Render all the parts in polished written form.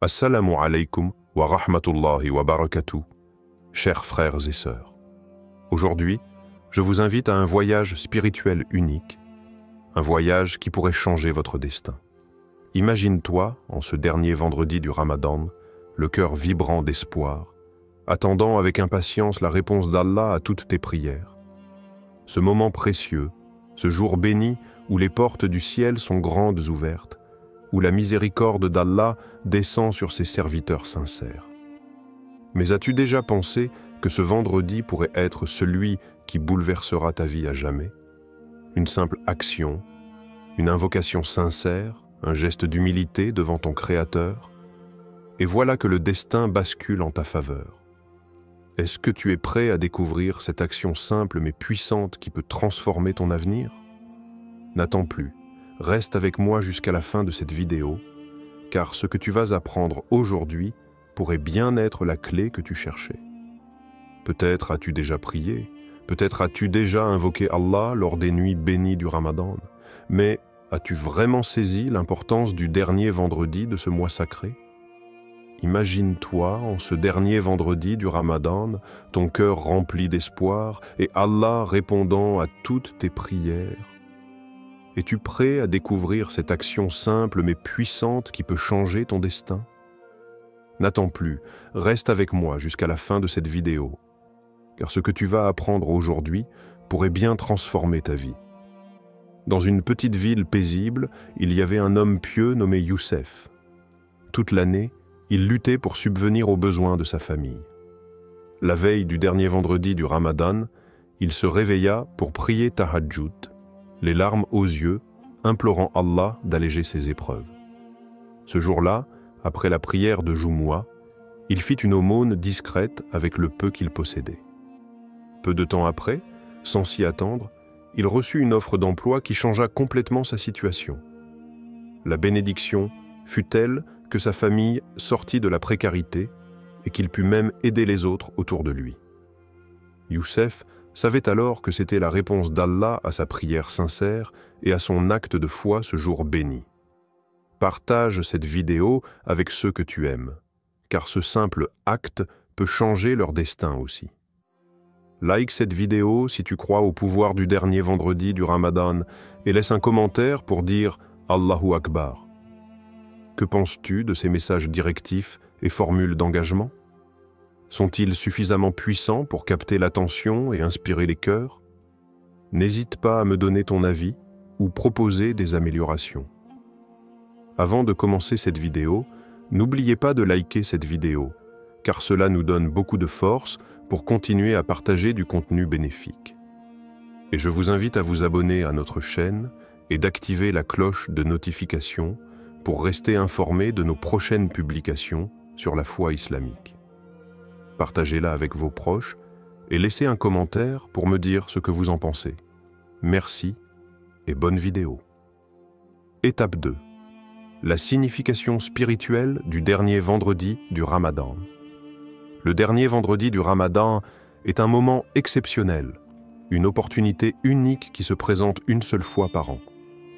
Assalamu alaikum wa rahmatullahi wa barakatuh, chers frères et sœurs. Aujourd'hui, je vous invite à un voyage spirituel unique, un voyage qui pourrait changer votre destin. Imagine-toi, en ce dernier vendredi du Ramadan, le cœur vibrant d'espoir, attendant avec impatience la réponse d'Allah à toutes tes prières. Ce moment précieux, ce jour béni où les portes du ciel sont grandes ouvertes, où la miséricorde d'Allah descend sur ses serviteurs sincères. Mais as-tu déjà pensé que ce vendredi pourrait être celui qui bouleversera ta vie à jamais? Une simple action, une invocation sincère, un geste d'humilité devant ton Créateur, et voilà que le destin bascule en ta faveur. Est-ce que tu es prêt à découvrir cette action simple mais puissante qui peut transformer ton avenir? N'attends plus. Reste avec moi jusqu'à la fin de cette vidéo, car ce que tu vas apprendre aujourd'hui pourrait bien être la clé que tu cherchais. Peut-être as-tu déjà prié, peut-être as-tu déjà invoqué Allah lors des nuits bénies du Ramadan, mais as-tu vraiment saisi l'importance du dernier vendredi de ce mois sacré? Imagine-toi en ce dernier vendredi du Ramadan, ton cœur rempli d'espoir et Allah répondant à toutes tes prières. Es-tu prêt à découvrir cette action simple mais puissante qui peut changer ton destin? N'attends plus, reste avec moi jusqu'à la fin de cette vidéo, car ce que tu vas apprendre aujourd'hui pourrait bien transformer ta vie. Dans une petite ville paisible, il y avait un homme pieux nommé Youssef. Toute l'année, il luttait pour subvenir aux besoins de sa famille. La veille du dernier vendredi du Ramadan, il se réveilla pour prier Tahajjud, les larmes aux yeux, implorant Allah d'alléger ses épreuves. Ce jour-là, après la prière de Jumu'ah, il fit une aumône discrète avec le peu qu'il possédait. Peu de temps après, sans s'y attendre, il reçut une offre d'emploi qui changea complètement sa situation. La bénédiction fut telle que sa famille sortit de la précarité et qu'il put même aider les autres autour de lui. Youssef savait alors que c'était la réponse d'Allah à sa prière sincère et à son acte de foi ce jour béni. Partage cette vidéo avec ceux que tu aimes, car ce simple acte peut changer leur destin aussi. Like cette vidéo si tu crois au pouvoir du dernier vendredi du Ramadan et laisse un commentaire pour dire Allahu Akbar. Que penses-tu de ces messages directifs et formules d'engagement? Sont-ils suffisamment puissants pour capter l'attention et inspirer les cœurs? N'hésite pas à me donner ton avis ou proposer des améliorations. Avant de commencer cette vidéo, n'oubliez pas de liker cette vidéo, car cela nous donne beaucoup de force pour continuer à partager du contenu bénéfique. Et je vous invite à vous abonner à notre chaîne et d'activer la cloche de notification pour rester informé de nos prochaines publications sur la foi islamique. Partagez-la avec vos proches et laissez un commentaire pour me dire ce que vous en pensez. Merci et bonne vidéo. Étape 2. La signification spirituelle du dernier vendredi du Ramadan. Le dernier vendredi du Ramadan est un moment exceptionnel, une opportunité unique qui se présente une seule fois par an.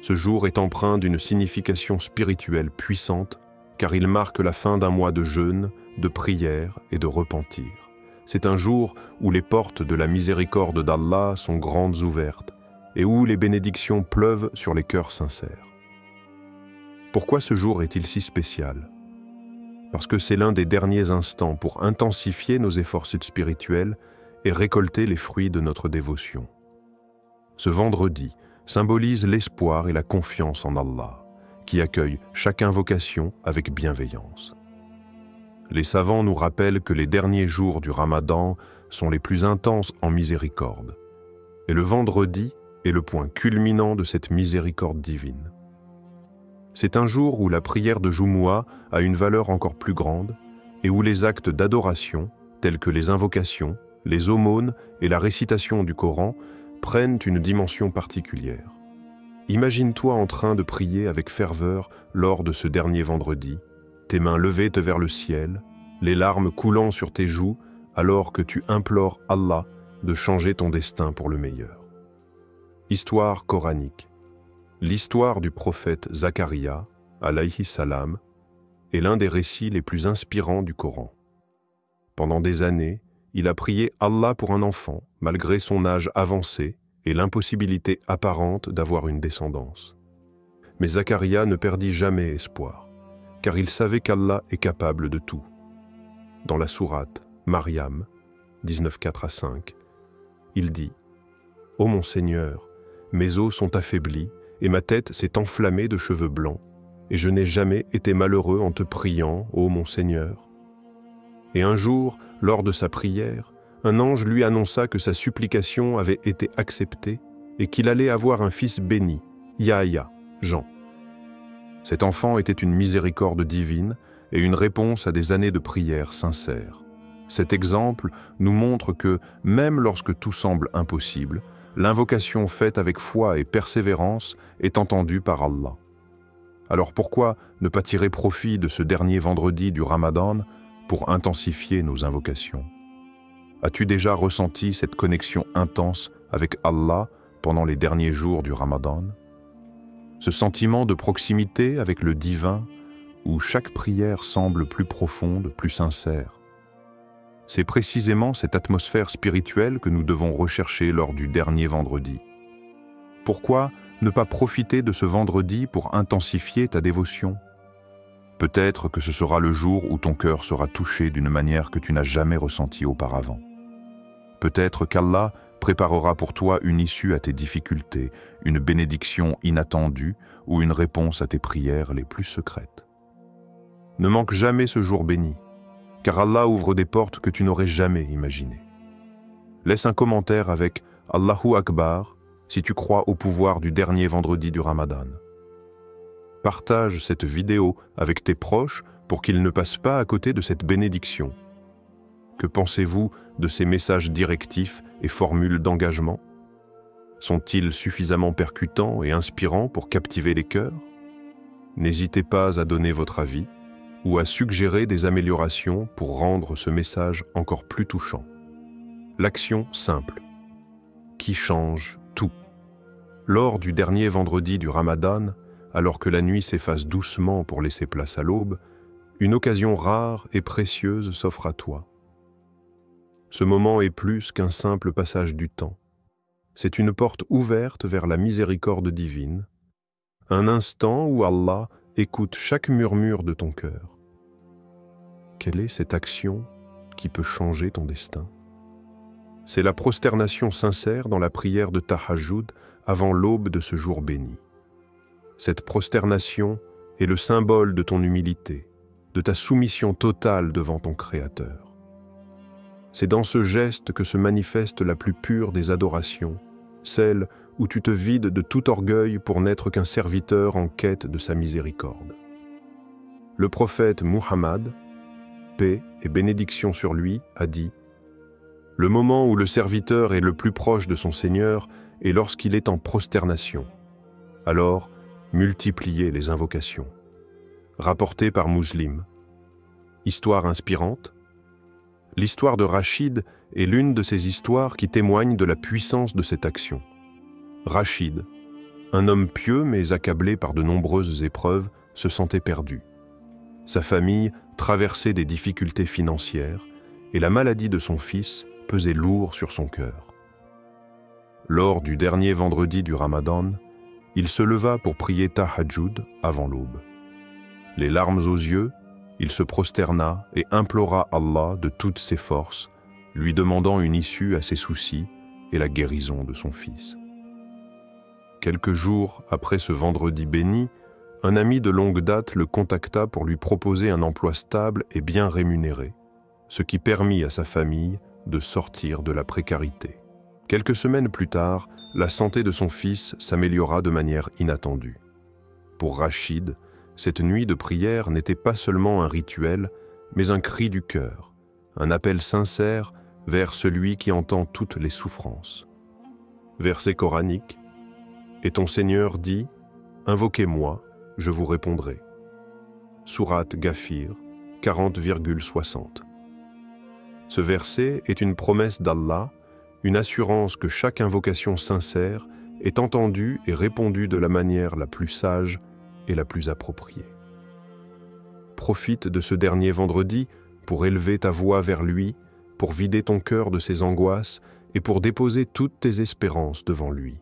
Ce jour est empreint d'une signification spirituelle puissante, car il marque la fin d'un mois de jeûne, de prière et de repentir. C'est un jour où les portes de la miséricorde d'Allah sont grandes ouvertes et où les bénédictions pleuvent sur les cœurs sincères. Pourquoi ce jour est-il si spécial? Parce que c'est l'un des derniers instants pour intensifier nos efforts spirituels et récolter les fruits de notre dévotion. Ce vendredi symbolise l'espoir et la confiance en Allah, qui accueille chaque invocation avec bienveillance. Les savants nous rappellent que les derniers jours du Ramadan sont les plus intenses en miséricorde, et le vendredi est le point culminant de cette miséricorde divine. C'est un jour où la prière de Jumu'ah a une valeur encore plus grande et où les actes d'adoration, tels que les invocations, les aumônes et la récitation du Coran, prennent une dimension particulière. Imagine-toi en train de prier avec ferveur lors de ce dernier vendredi, tes mains levées vers le ciel, les larmes coulant sur tes joues alors que tu implores Allah de changer ton destin pour le meilleur. Histoire coranique. L'histoire du prophète Zacharia, alayhi salam, est l'un des récits les plus inspirants du Coran. Pendant des années, il a prié Allah pour un enfant, malgré son âge avancé et l'impossibilité apparente d'avoir une descendance. Mais Zacharia ne perdit jamais espoir, car il savait qu'Allah est capable de tout. Dans la sourate Maryam, 19:4-5, il dit « Ô mon Seigneur, mes os sont affaiblis et ma tête s'est enflammée de cheveux blancs, et je n'ai jamais été malheureux en te priant, ô mon Seigneur. » Et un jour, lors de sa prière, un ange lui annonça que sa supplication avait été acceptée et qu'il allait avoir un fils béni, Yahya, Jean. Cet enfant était une miséricorde divine et une réponse à des années de prière sincères. Cet exemple nous montre que, même lorsque tout semble impossible, l'invocation faite avec foi et persévérance est entendue par Allah. Alors pourquoi ne pas tirer profit de ce dernier vendredi du Ramadan pour intensifier nos invocations? As-tu déjà ressenti cette connexion intense avec Allah pendant les derniers jours du Ramadan? Ce sentiment de proximité avec le divin où chaque prière semble plus profonde, plus sincère. C'est précisément cette atmosphère spirituelle que nous devons rechercher lors du dernier vendredi. Pourquoi ne pas profiter de ce vendredi pour intensifier ta dévotion? Peut-être que ce sera le jour où ton cœur sera touché d'une manière que tu n'as jamais ressentie auparavant. Peut-être qu'Allah préparera pour toi une issue à tes difficultés, une bénédiction inattendue ou une réponse à tes prières les plus secrètes. Ne manque jamais ce jour béni, car Allah ouvre des portes que tu n'aurais jamais imaginées. Laisse un commentaire avec « Allahu Akbar » si tu crois au pouvoir du dernier vendredi du Ramadan. Partage cette vidéo avec tes proches pour qu'ils ne passent pas à côté de cette bénédiction. Que pensez-vous de ces messages directifs et formules d'engagement? Sont-ils suffisamment percutants et inspirants pour captiver les cœurs? N'hésitez pas à donner votre avis ou à suggérer des améliorations pour rendre ce message encore plus touchant. L'action simple, qui change tout. Lors du dernier vendredi du Ramadan, alors que la nuit s'efface doucement pour laisser place à l'aube, une occasion rare et précieuse s'offre à toi. Ce moment est plus qu'un simple passage du temps. C'est une porte ouverte vers la miséricorde divine, un instant où Allah écoute chaque murmure de ton cœur. Quelle est cette action qui peut changer ton destin? C'est la prosternation sincère dans la prière de Tahajjud avant l'aube de ce jour béni. Cette prosternation est le symbole de ton humilité, de ta soumission totale devant ton Créateur. C'est dans ce geste que se manifeste la plus pure des adorations, celle où tu te vides de tout orgueil pour n'être qu'un serviteur en quête de sa miséricorde. Le prophète Muhammad, paix et bénédiction sur lui, a dit « Le moment où le serviteur est le plus proche de son Seigneur est lorsqu'il est en prosternation. Alors, multipliez les invocations. » Rapporté par Muslim. Histoire inspirante. L'histoire de Rachid est l'une de ces histoires qui témoignent de la puissance de cette action. Rachid, un homme pieux mais accablé par de nombreuses épreuves, se sentait perdu. Sa famille traversait des difficultés financières et la maladie de son fils pesait lourd sur son cœur. Lors du dernier vendredi du Ramadan, il se leva pour prier Tahajjud avant l'aube. Les larmes aux yeux, il se prosterna et implora Allah de toutes ses forces, lui demandant une issue à ses soucis et la guérison de son fils. Quelques jours après ce vendredi béni, un ami de longue date le contacta pour lui proposer un emploi stable et bien rémunéré, ce qui permit à sa famille de sortir de la précarité. Quelques semaines plus tard, la santé de son fils s'améliora de manière inattendue. Pour Rachid, cette nuit de prière n'était pas seulement un rituel, mais un cri du cœur, un appel sincère vers celui qui entend toutes les souffrances. Verset coranique, « Et ton Seigneur dit, invoquez-moi, je vous répondrai. » Sourate Ghafir, 40,60. Ce verset est une promesse d'Allah, une assurance que chaque invocation sincère est entendue et répondue de la manière la plus sage et la plus appropriée. profite de ce dernier vendredi pour élever ta voix vers lui, pour vider ton cœur de ses angoisses et pour déposer toutes tes espérances devant lui.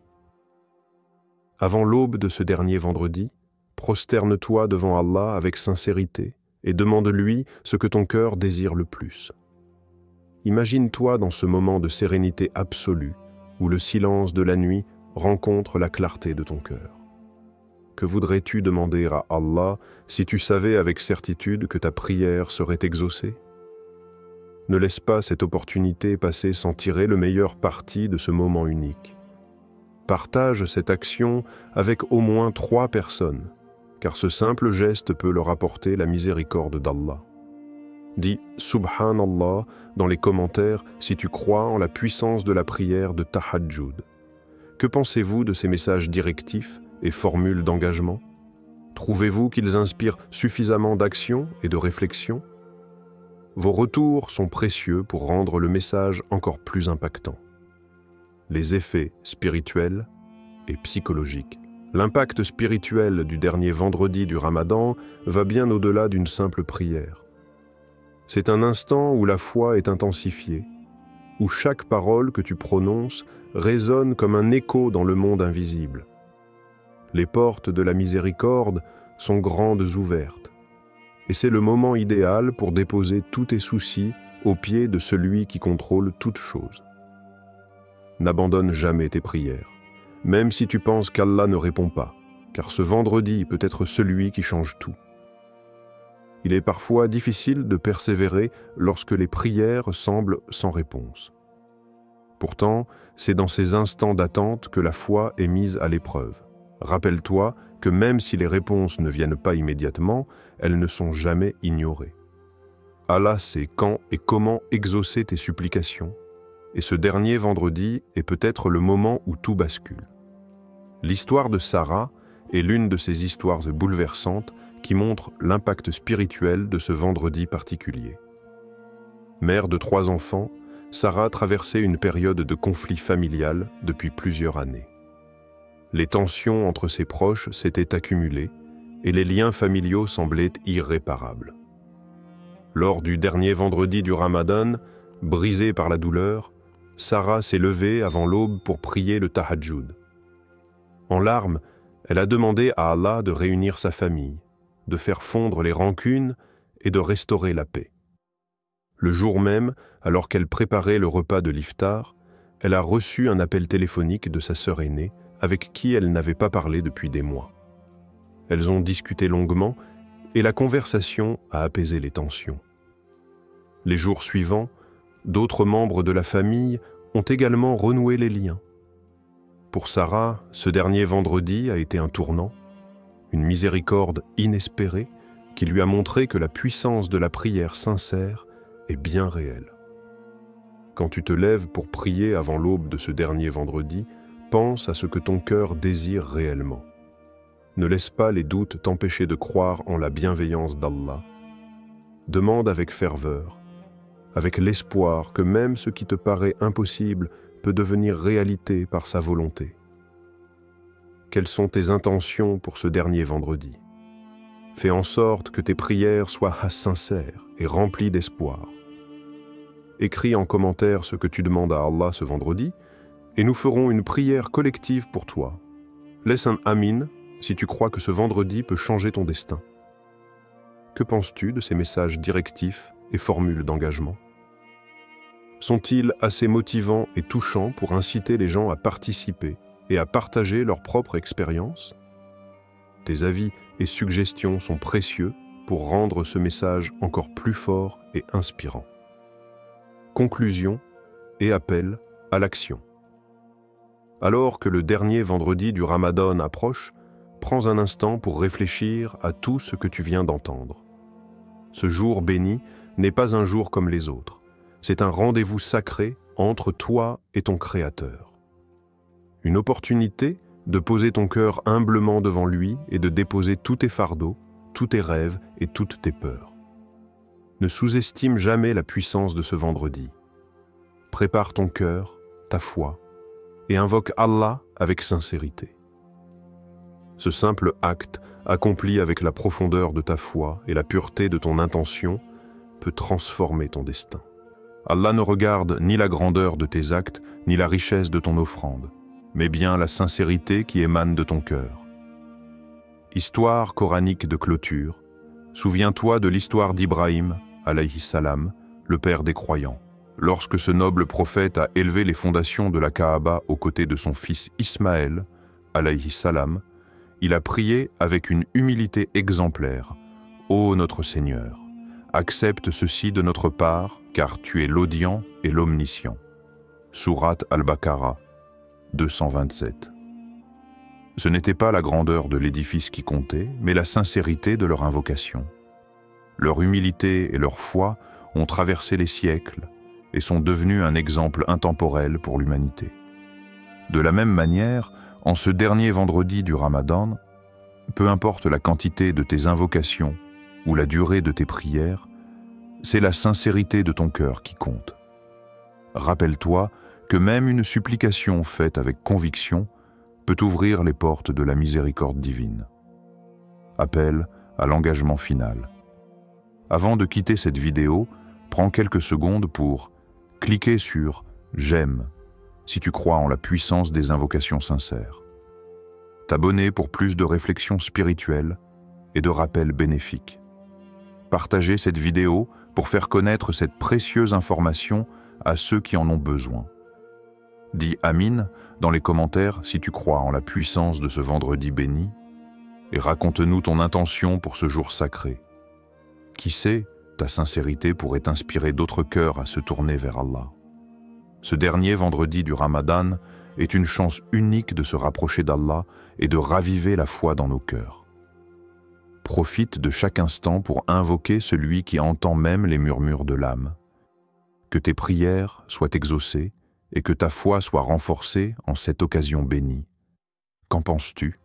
Avant l'aube de ce dernier vendredi, prosterne-toi devant Allah avec sincérité et demande-lui ce que ton cœur désire le plus. Imagine-toi dans ce moment de sérénité absolue où le silence de la nuit rencontre la clarté de ton cœur. Que voudrais-tu demander à Allah si tu savais avec certitude que ta prière serait exaucée? Ne laisse pas cette opportunité passer sans tirer le meilleur parti de ce moment unique. Partage cette action avec au moins 3 personnes, car ce simple geste peut leur apporter la miséricorde d'Allah. Dis « Subhanallah » dans les commentaires si tu crois en la puissance de la prière de Tahajjud. Que pensez-vous de ces messages directifs et formules d'engagement? Trouvez-vous qu'ils inspirent suffisamment d'action et de réflexion? Vos retours sont précieux pour rendre le message encore plus impactant. Les effets spirituels et psychologiques. L'impact spirituel du dernier vendredi du Ramadan va bien au-delà d'une simple prière. C'est un instant où la foi est intensifiée, où chaque parole que tu prononces résonne comme un écho dans le monde invisible. Les portes de la miséricorde sont grandes ouvertes, et c'est le moment idéal pour déposer tous tes soucis aux pieds de celui qui contrôle toutes choses. N'abandonne jamais tes prières, même si tu penses qu'Allah ne répond pas, car ce vendredi peut être celui qui change tout. Il est parfois difficile de persévérer lorsque les prières semblent sans réponse. Pourtant, c'est dans ces instants d'attente que la foi est mise à l'épreuve. Rappelle-toi que même si les réponses ne viennent pas immédiatement, elles ne sont jamais ignorées. Allah sait quand et comment exaucer tes supplications, et ce dernier vendredi est peut-être le moment où tout bascule. L'histoire de Sarah est l'une de ces histoires bouleversantes qui montre l'impact spirituel de ce vendredi particulier. Mère de 3 enfants, Sarah traversait une période de conflit familial depuis plusieurs années. Les tensions entre ses proches s'étaient accumulées et les liens familiaux semblaient irréparables. Lors du dernier vendredi du Ramadan, brisée par la douleur, Sarah s'est levée avant l'aube pour prier le Tahajjud. En larmes, elle a demandé à Allah de réunir sa famille, de faire fondre les rancunes et de restaurer la paix. Le jour même, alors qu'elle préparait le repas de l'iftar, elle a reçu un appel téléphonique de sa sœur aînée, avec qui elle n'avait pas parlé depuis des mois. Elles ont discuté longuement et la conversation a apaisé les tensions. Les jours suivants, d'autres membres de la famille ont également renoué les liens. Pour Sarah, ce dernier vendredi a été un tournant, une miséricorde inespérée qui lui a montré que la puissance de la prière sincère est bien réelle. Quand tu te lèves pour prier avant l'aube de ce dernier vendredi, pense à ce que ton cœur désire réellement. Ne laisse pas les doutes t'empêcher de croire en la bienveillance d'Allah. Demande avec ferveur, avec l'espoir que même ce qui te paraît impossible peut devenir réalité par sa volonté. Quelles sont tes intentions pour ce dernier vendredi? Fais en sorte que tes prières soient sincères et remplies d'espoir. Écris en commentaire ce que tu demandes à Allah ce vendredi et nous ferons une prière collective pour toi. Laisse un amin si tu crois que ce vendredi peut changer ton destin. Que penses-tu de ces messages directifs et formules d'engagement? Sont-ils assez motivants et touchants pour inciter les gens à participer et à partager leur propre expérience? Tes avis et suggestions sont précieux pour rendre ce message encore plus fort et inspirant. Conclusion et appel à l'action. Alors que le dernier vendredi du Ramadan approche, prends un instant pour réfléchir à tout ce que tu viens d'entendre. Ce jour béni n'est pas un jour comme les autres. C'est un rendez-vous sacré entre toi et ton Créateur. Une opportunité de poser ton cœur humblement devant lui et de déposer tous tes fardeaux, tous tes rêves et toutes tes peurs. Ne sous-estime jamais la puissance de ce vendredi. Prépare ton cœur, ta foi, et invoque Allah avec sincérité. Ce simple acte, accompli avec la profondeur de ta foi et la pureté de ton intention, peut transformer ton destin. Allah ne regarde ni la grandeur de tes actes, ni la richesse de ton offrande, mais bien la sincérité qui émane de ton cœur. Histoire coranique de clôture, souviens-toi de l'histoire d'Ibrahim, alayhi salam, le père des croyants. Lorsque ce noble prophète a élevé les fondations de la Kaaba aux côtés de son fils Ismaël, alayhi salam, il a prié avec une humilité exemplaire. « Ô notre Seigneur, accepte ceci de notre part, car tu es l'audient et l'omniscient. » Sourate Al-Baqarah, 227. Ce n'était pas la grandeur de l'édifice qui comptait, mais la sincérité de leur invocation. Leur humilité et leur foi ont traversé les siècles et sont devenus un exemple intemporel pour l'humanité. De la même manière, en ce dernier vendredi du Ramadan, peu importe la quantité de tes invocations ou la durée de tes prières, c'est la sincérité de ton cœur qui compte. Rappelle-toi que même une supplication faite avec conviction peut ouvrir les portes de la miséricorde divine. Appel à l'engagement final. Avant de quitter cette vidéo, prends quelques secondes pour cliquer sur « J'aime » si tu crois en la puissance des invocations sincères. T'abonner pour plus de réflexions spirituelles et de rappels bénéfiques. Partager cette vidéo pour faire connaître cette précieuse information à ceux qui en ont besoin. Dis « Amin » dans les commentaires si tu crois en la puissance de ce vendredi béni et raconte-nous ton intention pour ce jour sacré. Qui sait, ta sincérité pourrait inspirer d'autres cœurs à se tourner vers Allah. Ce dernier vendredi du Ramadan est une chance unique de se rapprocher d'Allah et de raviver la foi dans nos cœurs. Profite de chaque instant pour invoquer celui qui entend même les murmures de l'âme. Que tes prières soient exaucées et que ta foi soit renforcée en cette occasion bénie. Qu'en penses-tu?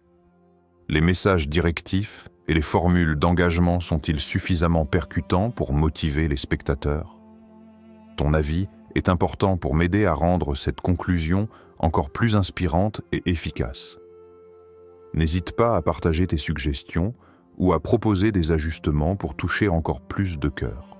Les messages directifs et les formules d'engagement sont-ils suffisamment percutants pour motiver les spectateurs? Ton avis est important pour m'aider à rendre cette conclusion encore plus inspirante et efficace. N'hésite pas à partager tes suggestions ou à proposer des ajustements pour toucher encore plus de cœurs.